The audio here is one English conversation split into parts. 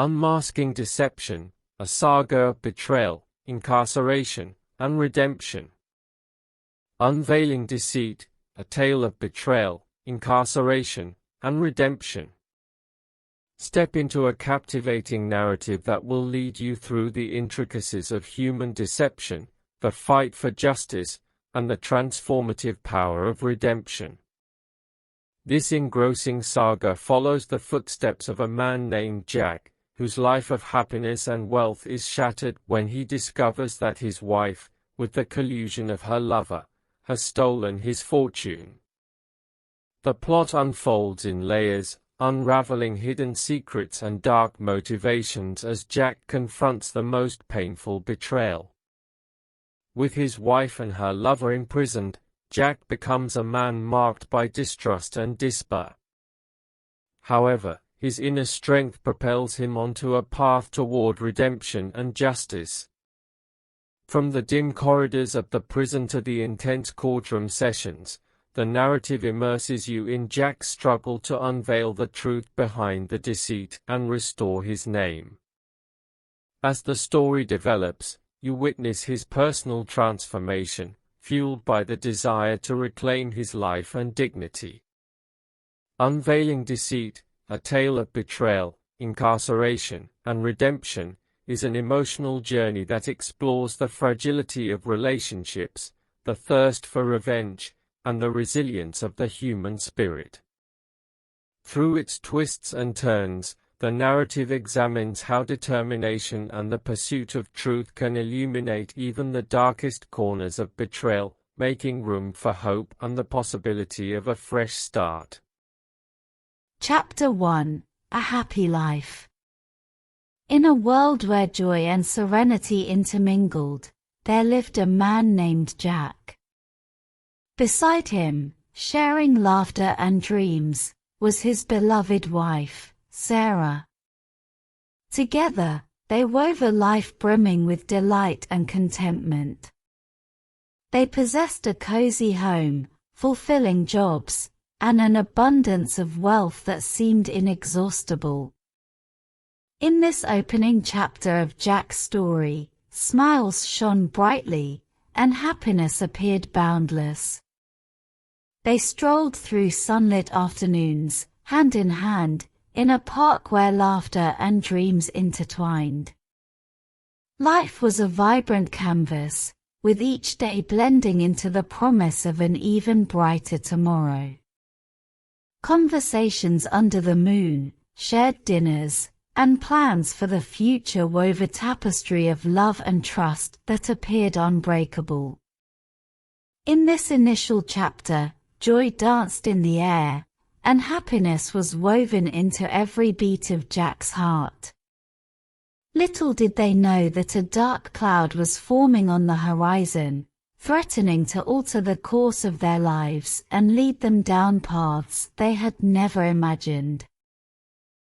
Unmasking Deception, a Saga of Betrayal, Incarceration, and Redemption. Unveiling Deceit, a Tale of Betrayal, Incarceration, and Redemption. Step into a captivating narrative that will lead you through the intricacies of human deception, the fight for justice, and the transformative power of redemption. This engrossing saga follows the footsteps of a man named Jack, whose life of happiness and wealth is shattered when he discovers that his wife, with the collusion of her lover, has stolen his fortune. The plot unfolds in layers, unraveling hidden secrets and dark motivations as Jack confronts the most painful betrayal. With his wife and her lover imprisoned, Jack becomes a man marked by distrust and despair. However, his inner strength propels him onto a path toward redemption and justice. From the dim corridors of the prison to the intense courtroom sessions, the narrative immerses you in Jack's struggle to unveil the truth behind the deceit and restore his name. As the story develops, you witness his personal transformation, fueled by the desire to reclaim his life and dignity. Unveiling Deceit, a Tale of Betrayal, Incarceration, and Redemption, is an emotional journey that explores the fragility of relationships, the thirst for revenge, and the resilience of the human spirit. Through its twists and turns, the narrative examines how determination and the pursuit of truth can illuminate even the darkest corners of betrayal, making room for hope and the possibility of a fresh start. Chapter 1: A Happy Life. In a world where joy and serenity intermingled, there lived a man named Jack. Beside him, sharing laughter and dreams, was his beloved wife, Sarah. Together, they wove a life brimming with delight and contentment. They possessed a cozy home, fulfilling jobs, and an abundance of wealth that seemed inexhaustible. In this opening chapter of Jack's story, smiles shone brightly, and happiness appeared boundless. They strolled through sunlit afternoons, hand in hand, in a park where laughter and dreams intertwined. Life was a vibrant canvas, with each day blending into the promise of an even brighter tomorrow. Conversations under the moon, shared dinners, and plans for the future wove a tapestry of love and trust that appeared unbreakable. In this initial chapter, joy danced in the air, and happiness was woven into every beat of Jack's heart. Little did they know that a dark cloud was forming on the horizon, threatening to alter the course of their lives and lead them down paths they had never imagined.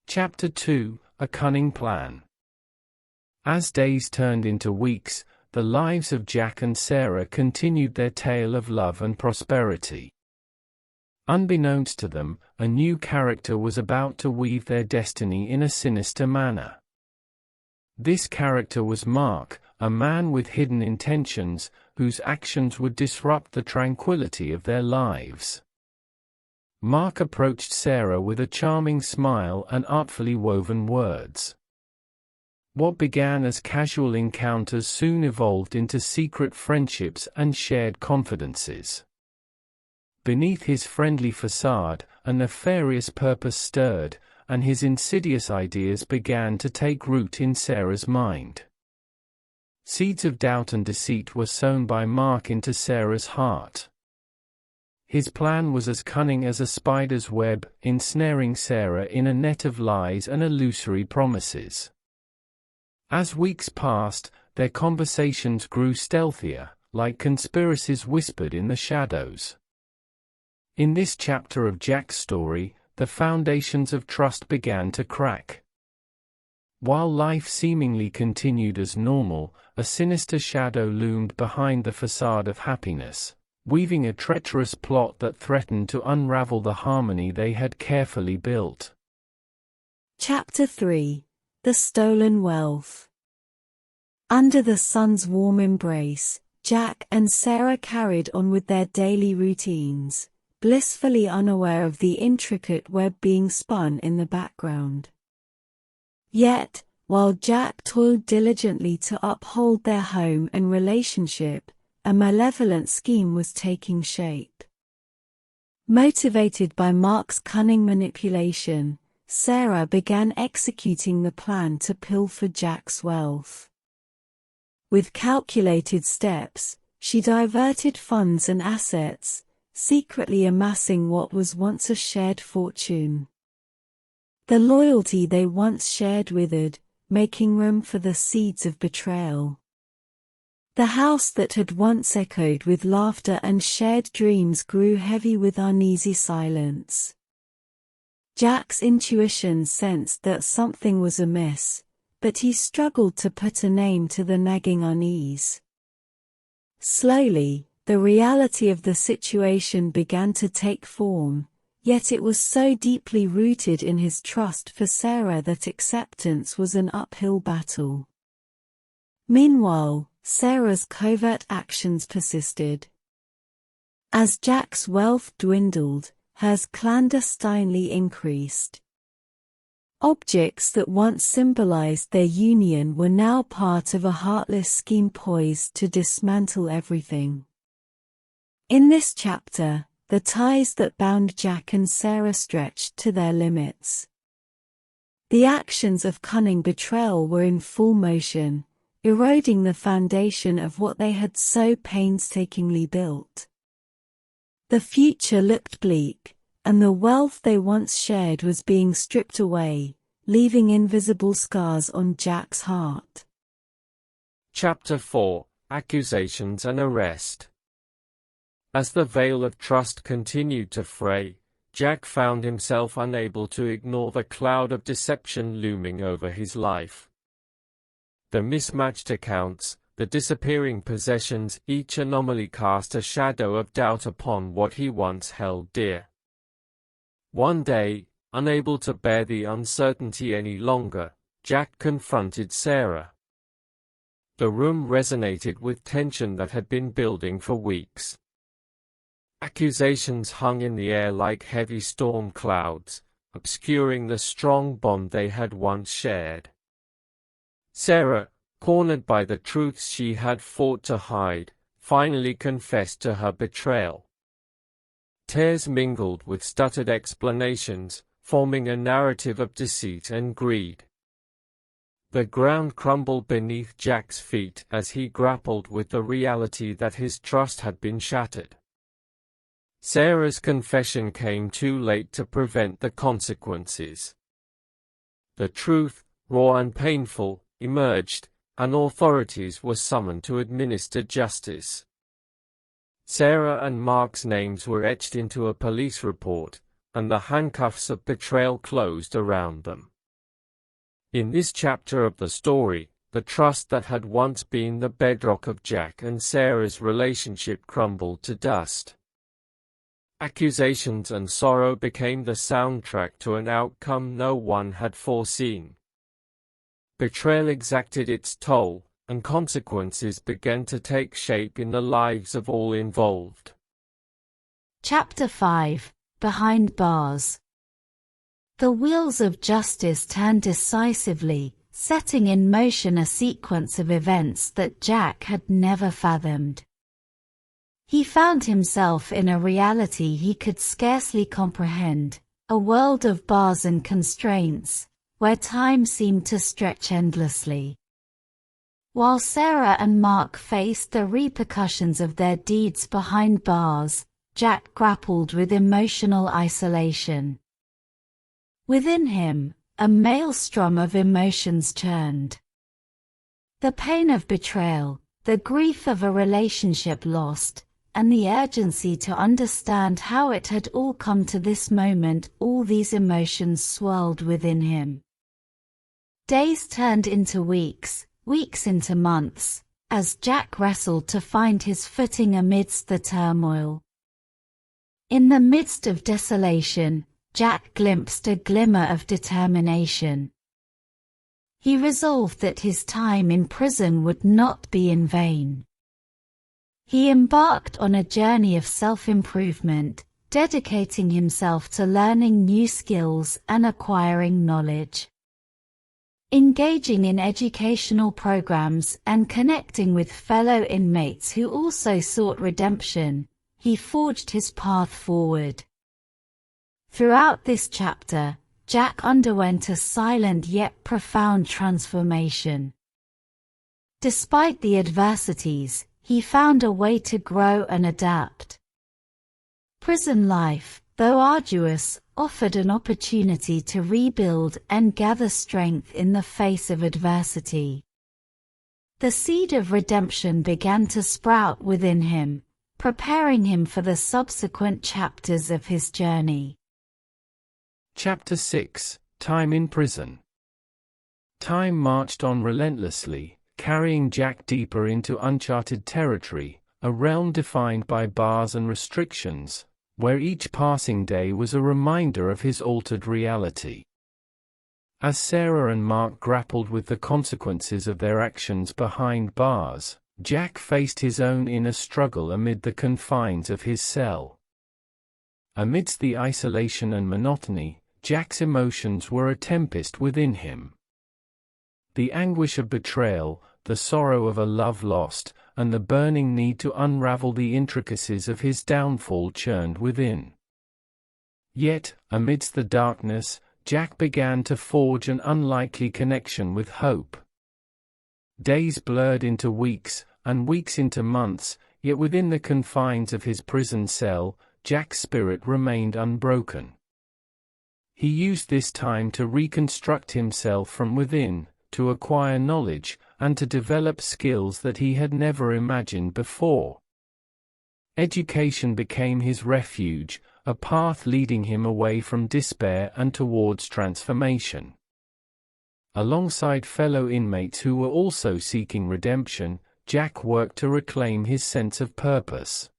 Chapter 2: A Cunning Plan. As days turned into weeks, the lives of Jack and Sarah continued their tale of love and prosperity. Unbeknownst to them, a new character was about to weave their destiny in a sinister manner. This character was Mark, a man with hidden intentions, whose actions would disrupt the tranquility of their lives. Mark approached Sarah with a charming smile and artfully woven words. What began as casual encounters soon evolved into secret friendships and shared confidences. Beneath his friendly facade, a nefarious purpose stirred, and his insidious ideas began to take root in Sarah's mind. Seeds of doubt and deceit were sown by Mark into Sarah's heart. His plan was as cunning as a spider's web, ensnaring Sarah in a net of lies and illusory promises. As weeks passed, their conversations grew stealthier, like conspiracies whispered in the shadows. In this chapter of Jack's story, the foundations of trust began to crack. While life seemingly continued as normal, a sinister shadow loomed behind the facade of happiness, weaving a treacherous plot that threatened to unravel the harmony they had carefully built. Chapter 3: the stolen wealth. Under the sun's warm embrace, Jack and Sarah carried on with their daily routines, blissfully unaware of the intricate web being spun in the background. Yet, while Jack toiled diligently to uphold their home and relationship, a malevolent scheme was taking shape. Motivated by Mark's cunning manipulation, Sarah began executing the plan to pilfer Jack's wealth. With calculated steps, she diverted funds and assets, secretly amassing what was once a shared fortune. The loyalty they once shared withered, making room for the seeds of betrayal. The house that had once echoed with laughter and shared dreams grew heavy with uneasy silence. Jack's intuition sensed that something was amiss, but he struggled to put a name to the nagging unease. Slowly, the reality of the situation began to take form, yet it was so deeply rooted in his trust for Sarah that acceptance was an uphill battle. Meanwhile, Sarah's covert actions persisted. As Jack's wealth dwindled, hers clandestinely increased. Objects that once symbolized their union were now part of a heartless scheme poised to dismantle everything. In this chapter, the ties that bound Jack and Sarah stretched to their limits. The actions of cunning betrayal were in full motion, eroding the foundation of what they had so painstakingly built. The future looked bleak, and the wealth they once shared was being stripped away, leaving invisible scars on Jack's heart. Chapter 4: Accusations and Arrest. As the veil of trust continued to fray, Jack found himself unable to ignore the cloud of deception looming over his life. The mismatched accounts, the disappearing possessions, each anomaly cast a shadow of doubt upon what he once held dear. One day, unable to bear the uncertainty any longer, Jack confronted Sarah. The room resonated with tension that had been building for weeks. Accusations hung in the air like heavy storm clouds, obscuring the strong bond they had once shared. Sarah, cornered by the truths she had fought to hide, finally confessed to her betrayal. Tears mingled with stuttered explanations, forming a narrative of deceit and greed. The ground crumbled beneath Jack's feet as he grappled with the reality that his trust had been shattered. Sarah's confession came too late to prevent the consequences. The truth, raw and painful, emerged, and authorities were summoned to administer justice. Sarah and Mark's names were etched into a police report, and the handcuffs of betrayal closed around them. In this chapter of the story, the trust that had once been the bedrock of Jack and Sarah's relationship crumbled to dust. Accusations and sorrow became the soundtrack to an outcome no one had foreseen. Betrayal exacted its toll, and consequences began to take shape in the lives of all involved. Chapter 5: Behind Bars. The wheels of justice turned decisively, setting in motion a sequence of events that Jack had never fathomed. He found himself in a reality he could scarcely comprehend, a world of bars and constraints, where time seemed to stretch endlessly. While Sarah and Mark faced the repercussions of their deeds behind bars, Jack grappled with emotional isolation. Within him, a maelstrom of emotions churned. The pain of betrayal, the grief of a relationship lost, and the urgency to understand how it had all come to this moment, all these emotions swirled within him. Days turned into weeks, weeks into months, as Jack wrestled to find his footing amidst the turmoil. In the midst of desolation, Jack glimpsed a glimmer of determination. he resolved that his time in prison would not be in vain. He embarked on a journey of self-improvement, dedicating himself to learning new skills and acquiring knowledge. Engaging in educational programs and connecting with fellow inmates who also sought redemption, he forged his path forward. Throughout this chapter, Jack underwent a silent yet profound transformation. Despite the adversities, he found a way to grow and adapt. Prison life, though arduous, offered an opportunity to rebuild and gather strength in the face of adversity. The seed of redemption began to sprout within him, preparing him for the subsequent chapters of his journey. Chapter 6: Time in Prison. Time marched on relentlessly, carrying Jack deeper into uncharted territory, a realm defined by bars and restrictions, where each passing day was a reminder of his altered reality. As Sarah and Mark grappled with the consequences of their actions behind bars, Jack faced his own inner struggle amid the confines of his cell. Amidst the isolation and monotony, Jack's emotions were a tempest within him. The anguish of betrayal, the sorrow of a love lost, and the burning need to unravel the intricacies of his downfall churned within. Yet, amidst the darkness, Jack began to forge an unlikely connection with hope. Days blurred into weeks, and weeks into months, yet within the confines of his prison cell, Jack's spirit remained unbroken. He used this time to reconstruct himself from within, to acquire knowledge, and to develop skills that he had never imagined before. Education became his refuge, a path leading him away from despair and towards transformation. Alongside fellow inmates who were also seeking redemption, Jack worked to reclaim his sense of purpose.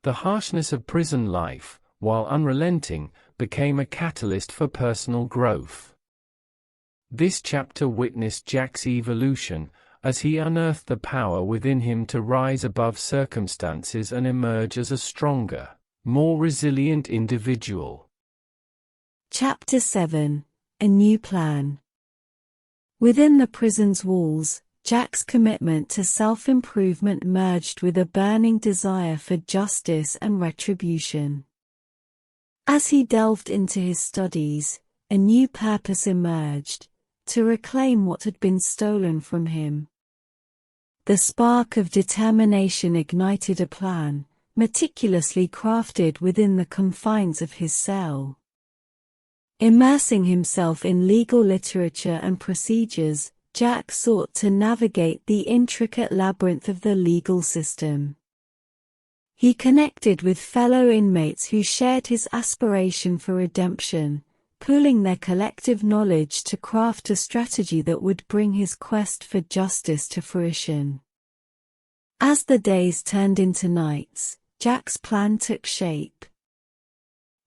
The harshness of prison life, while unrelenting, became a catalyst for personal growth. This chapter witnessed Jack's evolution, as he unearthed the power within him to rise above circumstances and emerge as a stronger, more resilient individual. Chapter 7: A New Plan. Within the prison's walls, Jack's commitment to self-improvement merged with a burning desire for justice and retribution. As he delved into his studies, a new purpose emerged: to reclaim what had been stolen from him. The spark of determination ignited a plan, meticulously crafted within the confines of his cell. Immersing himself in legal literature and procedures, Jack sought to navigate the intricate labyrinth of the legal system. He connected with fellow inmates who shared his aspiration for redemption, pooling their collective knowledge to craft a strategy that would bring his quest for justice to fruition. As the days turned into nights, Jack's plan took shape.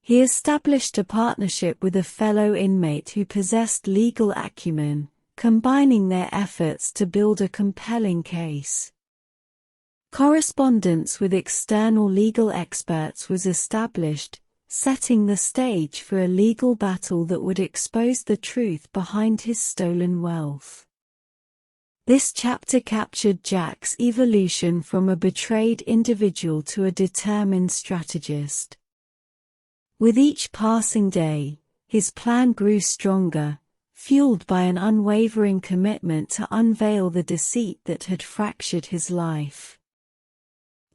He established a partnership with a fellow inmate who possessed legal acumen, combining their efforts to build a compelling case. Correspondence with external legal experts was established, setting the stage for a legal battle that would expose the truth behind his stolen wealth. This chapter captured Jack's evolution from a betrayed individual to a determined strategist. With each passing day, his plan grew stronger, fueled by an unwavering commitment to unveil the deceit that had fractured his life.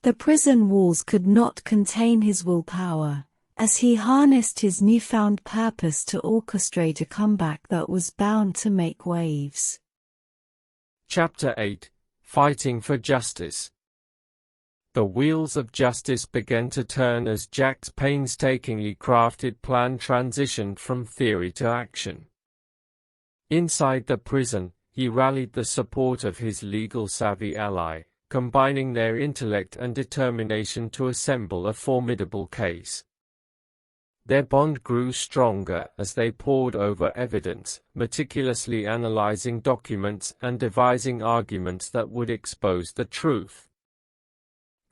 The prison walls could not contain his willpower, as he harnessed his newfound purpose to orchestrate a comeback that was bound to make waves. Chapter 8: Fighting for Justice. The wheels of justice began to turn as Jack's painstakingly crafted plan transitioned from theory to action. Inside the prison, he rallied the support of his legal-savvy ally, combining their intellect and determination to assemble a formidable case. Their bond grew stronger as they pored over evidence, meticulously analyzing documents and devising arguments that would expose the truth.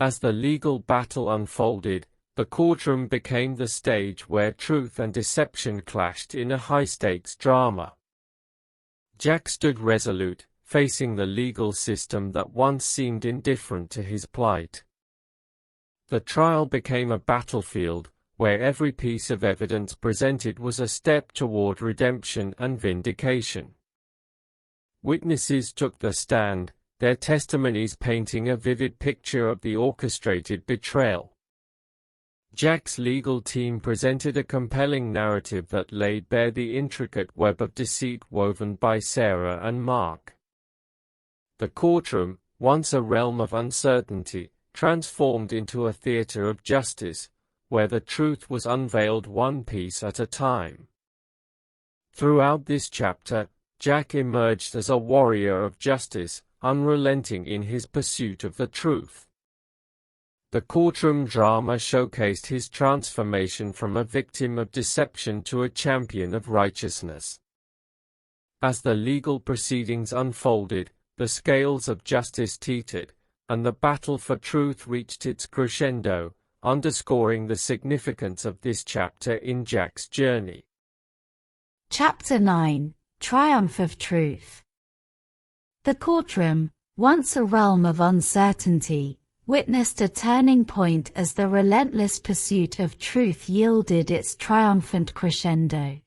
As the legal battle unfolded, the courtroom became the stage where truth and deception clashed in a high-stakes drama. Jack stood resolute, facing the legal system that once seemed indifferent to his plight. The trial became a battlefield, where every piece of evidence presented was a step toward redemption and vindication. Witnesses took the stand, their testimonies painting a vivid picture of the orchestrated betrayal. Jack's legal team presented a compelling narrative that laid bare the intricate web of deceit woven by Sarah and Mark. The courtroom, once a realm of uncertainty, transformed into a theater of justice, where the truth was unveiled one piece at a time. Throughout this chapter, Jack emerged as a warrior of justice, unrelenting in his pursuit of the truth. The courtroom drama showcased his transformation from a victim of deception to a champion of righteousness. As the legal proceedings unfolded, the scales of justice teetered, and the battle for truth reached its crescendo, underscoring the significance of this chapter in Jack's journey. Chapter 9: Triumph of Truth. The courtroom, once a realm of uncertainty, witnessed a turning point as the relentless pursuit of truth yielded its triumphant crescendo.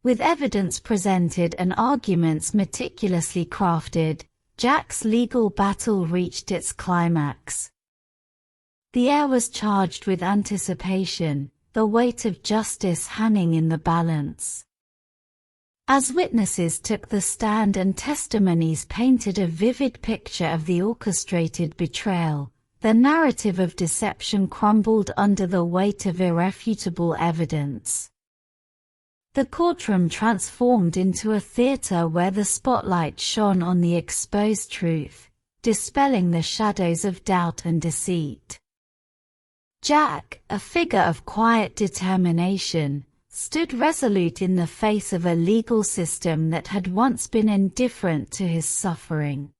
With evidence presented and arguments meticulously crafted, Jack's legal battle reached its climax. The air was charged with anticipation, the weight of justice hanging in the balance. As witnesses took the stand and testimonies painted a vivid picture of the orchestrated betrayal, the narrative of deception crumbled under the weight of irrefutable evidence. The courtroom transformed into a theater where the spotlight shone on the exposed truth, dispelling the shadows of doubt and deceit. Jack, a figure of quiet determination, stood resolute in the face of a legal system that had once been indifferent to his suffering.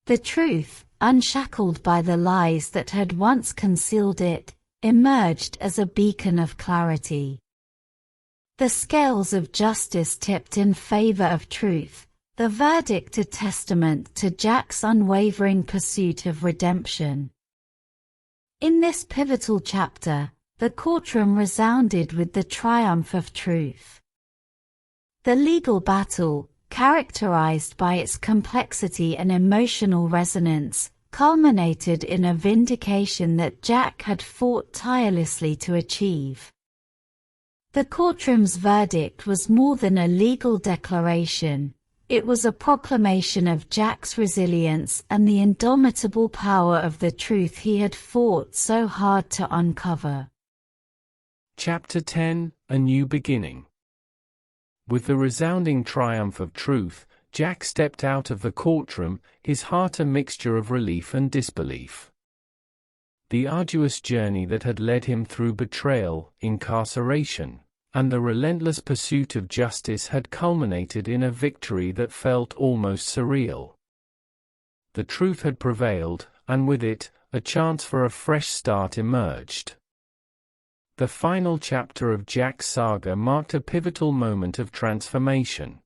The truth, unshackled by the lies that had once concealed it, emerged as a beacon of clarity. The scales of justice tipped in favor of truth, the verdict a testament to Jack's unwavering pursuit of redemption. In this pivotal chapter, the courtroom resounded with the triumph of truth. The legal battle, characterized by its complexity and emotional resonance, culminated in a vindication that Jack had fought tirelessly to achieve. The courtroom's verdict was more than a legal declaration. It was a proclamation of Jack's resilience and the indomitable power of the truth he had fought so hard to uncover. Chapter 10: A New Beginning. With the resounding triumph of truth, Jack stepped out of the courtroom, his heart a mixture of relief and disbelief. The arduous journey that had led him through betrayal, incarceration, and the relentless pursuit of justice had culminated in a victory that felt almost surreal. The truth had prevailed, and with it, a chance for a fresh start emerged. The final chapter of Jack's saga marked a pivotal moment of transformation.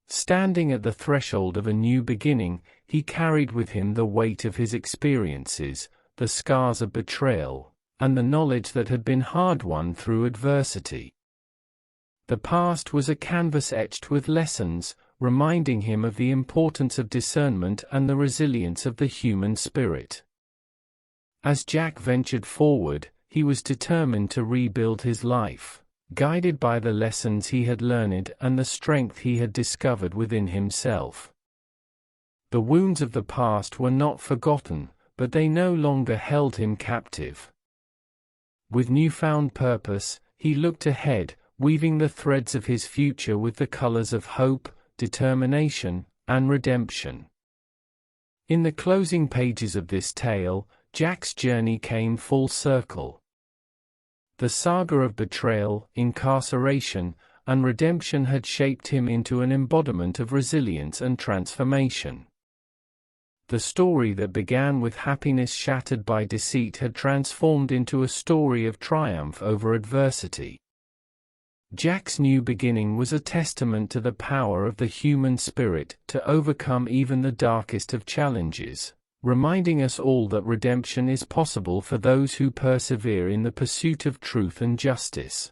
Standing at the threshold of a new beginning, he carried with him the weight of his experiences, the scars of betrayal, and the knowledge that had been hard-won through adversity. The past was a canvas etched with lessons, reminding him of the importance of discernment and the resilience of the human spirit. As Jack ventured forward, he was determined to rebuild his life, guided by the lessons he had learned and the strength he had discovered within himself. The wounds of the past were not forgotten, but they no longer held him captive. With newfound purpose, he looked ahead, weaving the threads of his future with the colors of hope, determination, and redemption. In the closing pages of this tale, Jack's journey came full circle. The saga of betrayal, incarceration, and redemption had shaped him into an embodiment of resilience and transformation. The story that began with happiness shattered by deceit had transformed into a story of triumph over adversity. Jack's new beginning was a testament to the power of the human spirit to overcome even the darkest of challenges, reminding us all that redemption is possible for those who persevere in the pursuit of truth and justice.